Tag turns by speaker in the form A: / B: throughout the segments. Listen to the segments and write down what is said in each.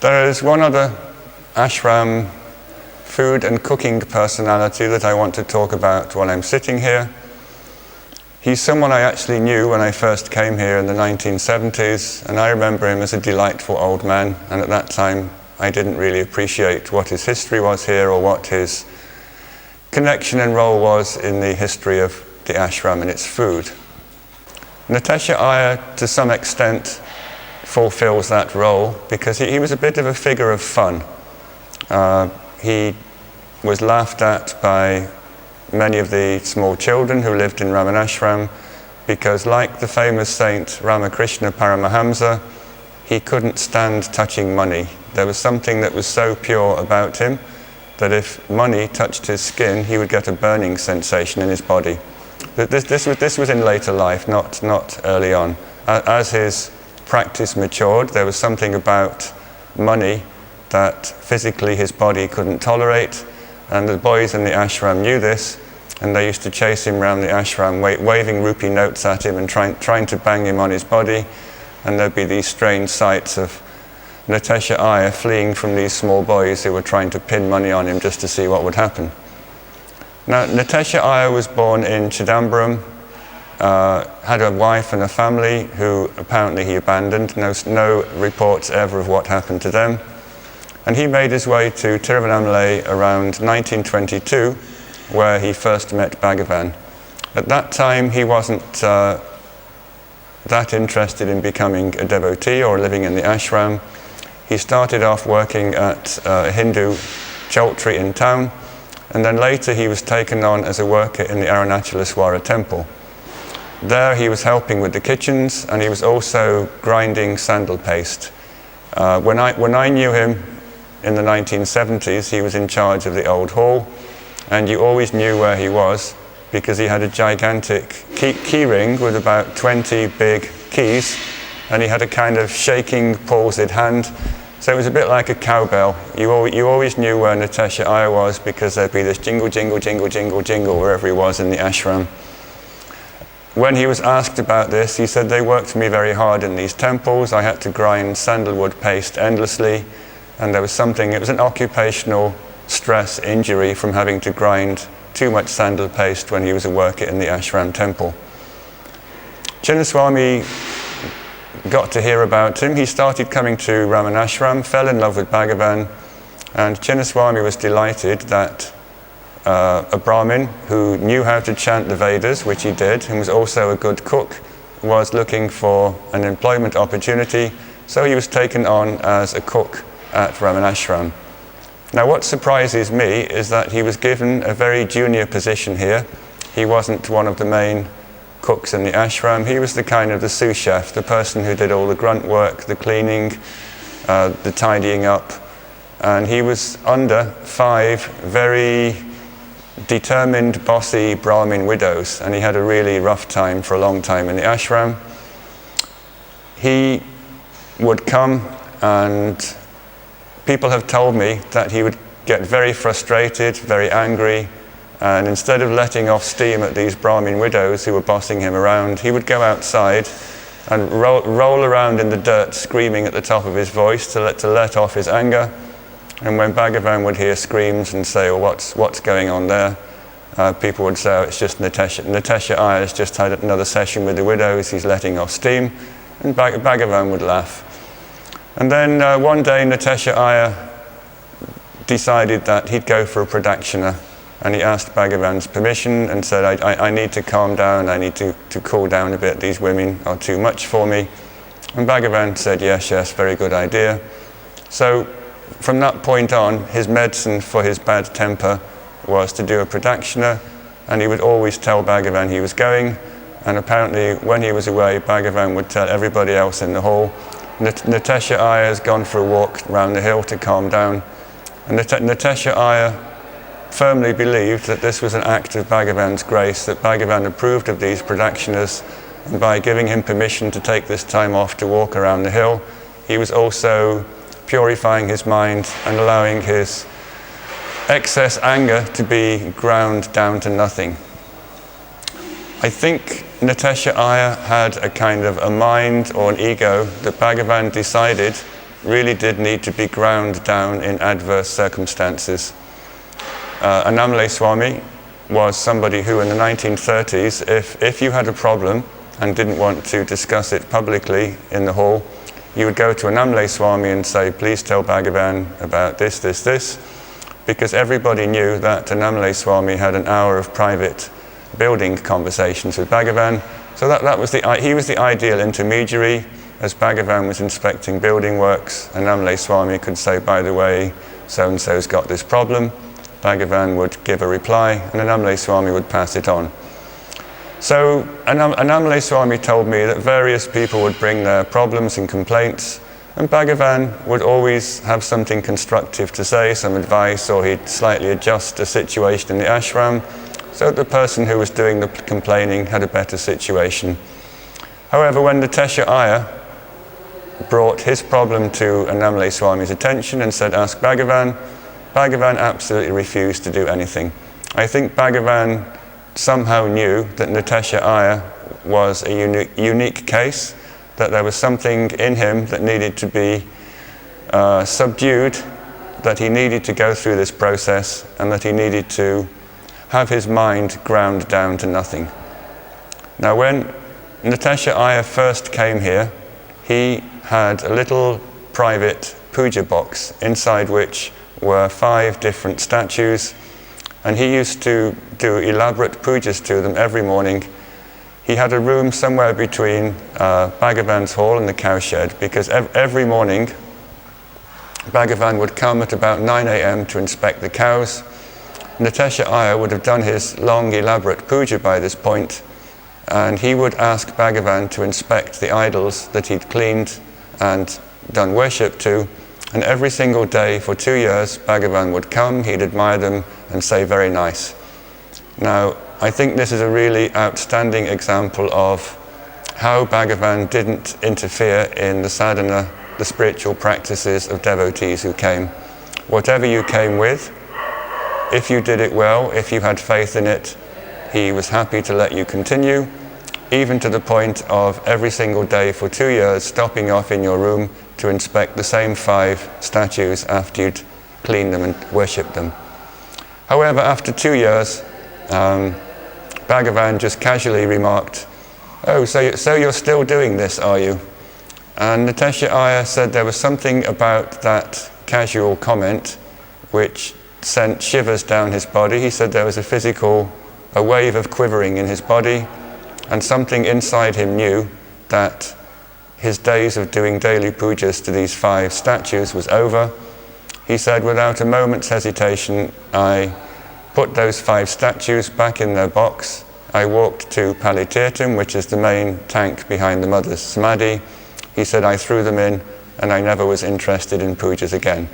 A: There is one other ashram food and cooking personality that I want to talk about while I'm sitting here. He's someone I actually knew when I first came here in the 1970s, and I remember him as a delightful old man, and at that time I didn't really appreciate what his history was here or what his connection and role was in the history of the ashram and its food. Natesa Iyer, to some extent, fulfills that role because he was a bit of a figure of fun. He was laughed at by many of the small children who lived in Ramana ashram because, like the famous saint Ramakrishna Paramahamsa, he couldn't stand touching money. There was something that was so pure about him that if money touched his skin, he would get a burning sensation in his body. This was in later life, not early on. As his practice matured, there was something about money that physically his body couldn't tolerate, and the boys in the ashram knew this, and they used to chase him around the ashram, waving rupee notes at him and trying to bang him on his body, and there'd be these strange sights of Natesa Iyer fleeing from these small boys who were trying to pin money on him just to see what would happen. Now, Natesa Iyer was born in Chidambaram, had a wife and a family who apparently he abandoned. No reports ever of what happened to them. And he made his way to Tiruvannamalai around 1922, where he first met Bhagavan. At that time, he wasn't that interested in becoming a devotee or living in the ashram. He started off working at a Hindu chautri in town, and then later he was taken on as a worker in the Arunachalaswara temple. There he was helping with the kitchens, and he was also grinding sandal paste. When I knew him in the 1970s, he was in charge of the old hall, and you always knew where he was because he had a gigantic key ring with about 20 big keys, and he had a kind of shaking, palsied hand. So it was a bit like a cowbell. You always knew where Natesa Iyer was because there'd be this jingle, jingle, jingle, jingle, jingle wherever he was in the ashram. When he was asked about this, he said, they worked me very hard in these temples. I had to grind sandalwood paste endlessly, and there was something, it was an occupational stress injury from having to grind too much sandal paste when he was a worker in the ashram temple. Chinnaswami got to hear about him. He started coming to Ramana ashram, fell in love with Bhagavan, and Chinnaswami was delighted that a Brahmin who knew how to chant the Vedas, which he did, and was also a good cook, was looking for an employment opportunity, so he was taken on as a cook at Ramana ashram. Now, what surprises me is that he was given a very junior position here. He wasn't one of the main cooks in the ashram. He was the kind of the sous chef, the person who did all the grunt work, the cleaning, the tidying up, and he was under 5 very determined, bossy Brahmin widows, and he had a really rough time for a long time in the ashram. He would come, and people have told me that he would get very frustrated, very angry, and instead of letting off steam at these Brahmin widows who were bossing him around, he would go outside and roll around in the dirt, screaming at the top of his voice to let off his anger. And when Bhagavan would hear screams and say, well, what's going on there? People would say, oh, it's just Natesa Iyer has just had another session with the widows, he's letting off steam. And Bhagavan would laugh. And then one day Natesa Iyer decided that he'd go for a pradakshina, and he asked Bhagavan's permission and said, I need to calm down, I need to cool down a bit, these women are too much for me. And Bhagavan said, yes, very good idea. So from that point on, his medicine for his bad temper was to do a pradakshina, and he would always tell Bhagavan he was going, and apparently when he was away, Bhagavan would tell everybody else in the hall, Natesa Iyer has gone for a walk around the hill to calm down. And Natesa Iyer firmly believed that this was an act of Bhagavan's grace, that Bhagavan approved of these pradakshinas, and by giving him permission to take this time off to walk around the hill, he was also purifying his mind and allowing his excess anger to be ground down to nothing. I think Natesa Iyer had a kind of a mind or an ego that Bhagavan decided really did need to be ground down in adverse circumstances. Annamalai Swami was somebody who in the 1930s, if you had a problem and didn't want to discuss it publicly in the hall, you would go to Annamalai Swami and say, please tell Bhagavan about this, because everybody knew that Annamalai Swami had an hour of private building conversations with Bhagavan. So he was the ideal intermediary. As Bhagavan was inspecting building works, Annamalai Swami could say, by the way, so-and-so's got this problem. Bhagavan would give a reply, and Annamalai Swami would pass it on. So Annamalai Swami told me that various people would bring their problems and complaints, and Bhagavan would always have something constructive to say, some advice, or he'd slightly adjust the situation in the ashram, so that the person who was doing the complaining had a better situation. However, when Natesa Iyer brought his problem to Annamalai Swami's attention and said, ask Bhagavan, Bhagavan absolutely refused to do anything. I think Bhagavan somehow knew that Natesa Iyer was a unique case, that there was something in him that needed to be subdued, that he needed to go through this process, and that he needed to have his mind ground down to nothing. Now, when Natesa Iyer first came here, he had a little private puja box inside which were 5 different statues, and he used to do elaborate pujas to them every morning. He had a room somewhere between Bhagavan's hall and the cowshed, because every morning Bhagavan would come at about 9 a.m. to inspect the cows. Natesa Iyer would have done his long elaborate puja by this point, and he would ask Bhagavan to inspect the idols that he'd cleaned and done worship to. And every single day for 2 years, Bhagavan would come, he'd admire them and say, very nice. Now, I think this is a really outstanding example of how Bhagavan didn't interfere in the sadhana, the spiritual practices of devotees who came. Whatever you came with, if you did it well, if you had faith in it, he was happy to let you continue, even to the point of every single day for 2 years stopping off in your room to inspect the same 5 statues after you'd cleaned them and worshipped them. However, after 2 years, Bhagavan just casually remarked, oh, so you're still doing this, are you? And Natesa Iyer said there was something about that casual comment which sent shivers down his body. He said there was a wave of quivering in his body, and something inside him knew that his days of doing daily pujas to these 5 statues was over. He said, without a moment's hesitation, I put those 5 statues back in their box. I walked to Palitirtham, which is the main tank behind the mother's samadhi. He said, I threw them in, and I never was interested in pujas again.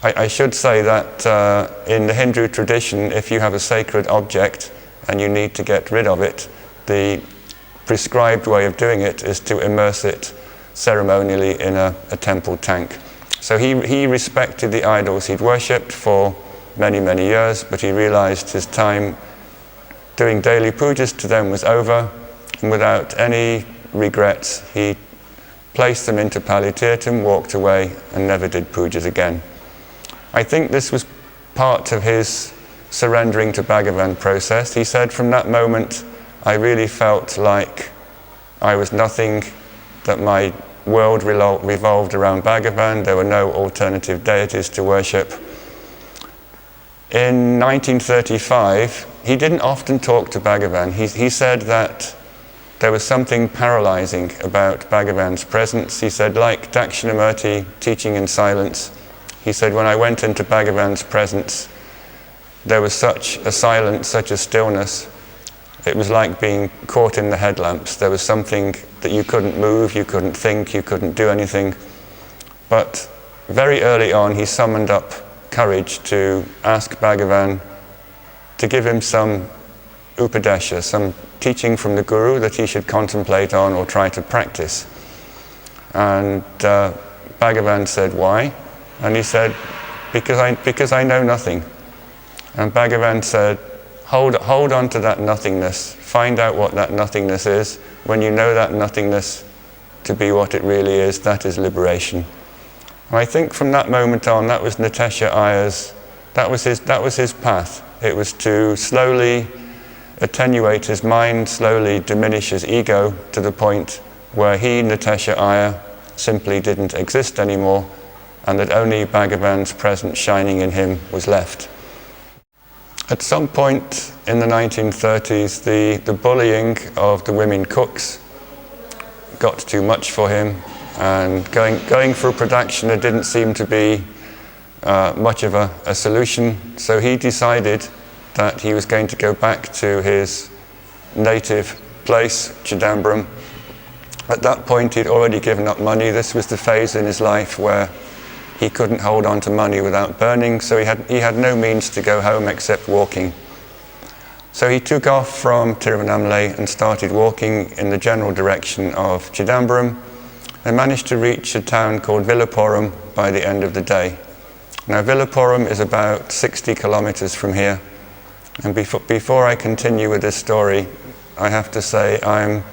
A: I should say that in the Hindu tradition, if you have a sacred object and you need to get rid of it, the prescribed way of doing it is to immerse it ceremonially in a temple tank. So he respected the idols he'd worshipped for many, many years, but he realized his time doing daily pujas to them was over, and without any regrets, he placed them into Palitirtham, walked away, and never did pujas again. I think this was part of his surrendering to Bhagavan process. He said, from that moment, I really felt like I was nothing, that my world revolved around Bhagavan. There were no alternative deities to worship. In 1935, he didn't often talk to Bhagavan. He said that there was something paralyzing about Bhagavan's presence. He said, like Dakshinamurti teaching in silence, he said, when I went into Bhagavan's presence, there was such a silence, such a stillness. It was like being caught in the headlamps. There was something that you couldn't move, you couldn't think, you couldn't do anything. But very early on, he summoned up courage to ask Bhagavan to give him some upadesha, some teaching from the Guru that he should contemplate on or try to practice. And Bhagavan said, why? And he said, because I know nothing. And Bhagavan said, hold on to that nothingness. Find out what that nothingness is. When you know that nothingness to be what it really is, that is liberation. And I think from that moment on, that was Natesa Iyer's, that was his path. It was to slowly attenuate his mind, slowly diminish his ego to the point where he, Natesa Iyer, simply didn't exist anymore, and that only Bhagavan's presence shining in him was left. At some point in the 1930s, the bullying of the women cooks got too much for him, and going for a production, it didn't seem to be much of a solution. So he decided that he was going to go back to his native place, Chidambaram. At that point, he'd already given up money. This was the phase in his life where he couldn't hold on to money without burning, so he had no means to go home except walking. So he took off from Tiruvannamalai and started walking in the general direction of Chidambaram, and managed to reach a town called Villapuram by the end of the day. Now Villapuram is about 60 kilometers from here, and before I continue with this story, I have to say I'm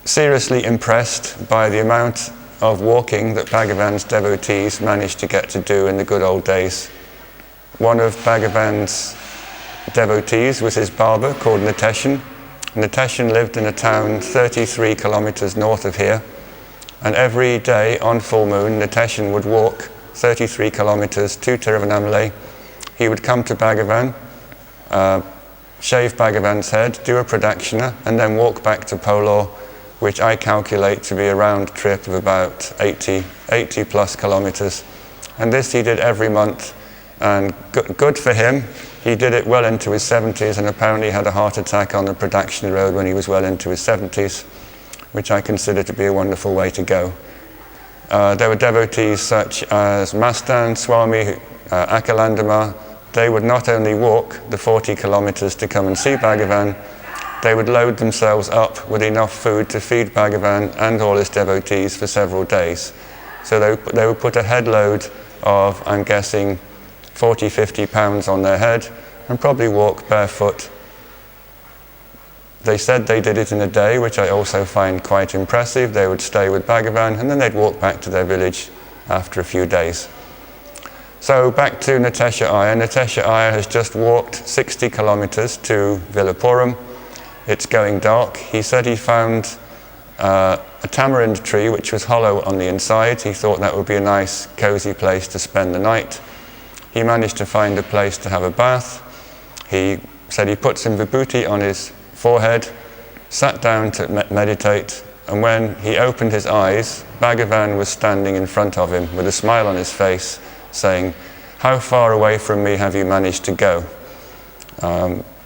A: seriously impressed by the amount of walking that Bhagavan's devotees managed to get to do in the good old days. One of Bhagavan's devotees was his barber called Natesa. Natesa lived in a town 33 kilometers north of here, and every day on full moon, Natesa would walk 33 kilometers to Tiruvannamalai. He would come to Bhagavan, shave Bhagavan's head, do a pradakshina, and then walk back to Polor, which I calculate to be a round trip of about 80 plus kilometers. And this he did every month, and good for him. He did it well into his 70s, and apparently had a heart attack on the Pradakshina road when he was well into his 70s, which I consider to be a wonderful way to go. There were devotees such as Mastan, Swami, Akalandama. They would not only walk the 40 kilometers to come and see Bhagavan, they would load themselves up with enough food to feed Bhagavan and all his devotees for several days. So they would put a head load of, I'm guessing, 40, 50 pounds on their head and probably walk barefoot. They said they did it in a day, which I also find quite impressive. They would stay with Bhagavan and then they'd walk back to their village after a few days. So back to Natesa Iyer. Natesa Iyer has just walked 60 kilometers to Villapuram. It's going dark. He said he found a tamarind tree which was hollow on the inside. He thought that would be a nice cozy place to spend the night. He managed to find a place to have a bath. He said he put some vibhuti on his forehead, sat down to meditate, and when he opened his eyes, Bhagavan was standing in front of him with a smile on his face, saying, "How far away from me have you managed to go?"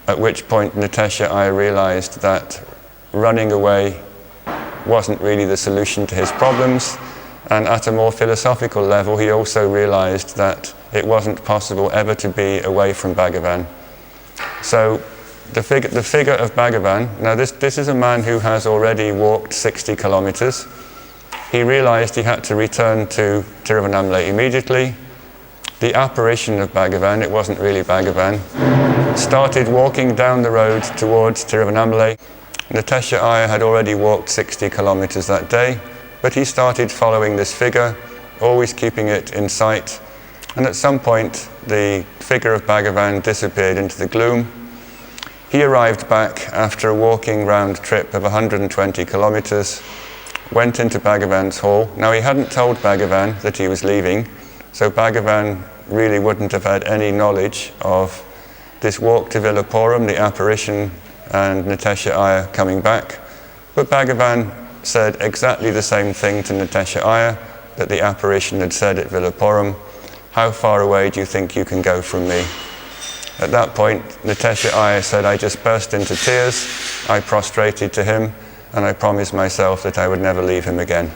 A: At which point Natesa Iyer realized that running away wasn't really the solution to his problems, and at a more philosophical level he also realized that it wasn't possible ever to be away from Bhagavan. So the figure of Bhagavan, now this is a man who has already walked 60 kilometers. He realized he had to return to Tiruvannamalai immediately. The apparition of Bhagavan, it wasn't really Bhagavan, started walking down the road towards Tiruvannamalai. Natesa Iyer had already walked 60 kilometers that day, but he started following this figure, always keeping it in sight. And at some point, the figure of Bhagavan disappeared into the gloom. He arrived back after a walking round trip of 120 kilometers, went into Bhagavan's hall. Now he hadn't told Bhagavan that he was leaving, so Bhagavan really wouldn't have had any knowledge of this walk to Villapuram, the apparition, and Natesa Iyer coming back. But Bhagavan said exactly the same thing to Natesa Iyer that the apparition had said at Villapuram. "How far away do you think you can go from me?" At that point, Natesa Iyer said, "I just burst into tears. I prostrated to him, and I promised myself that I would never leave him again."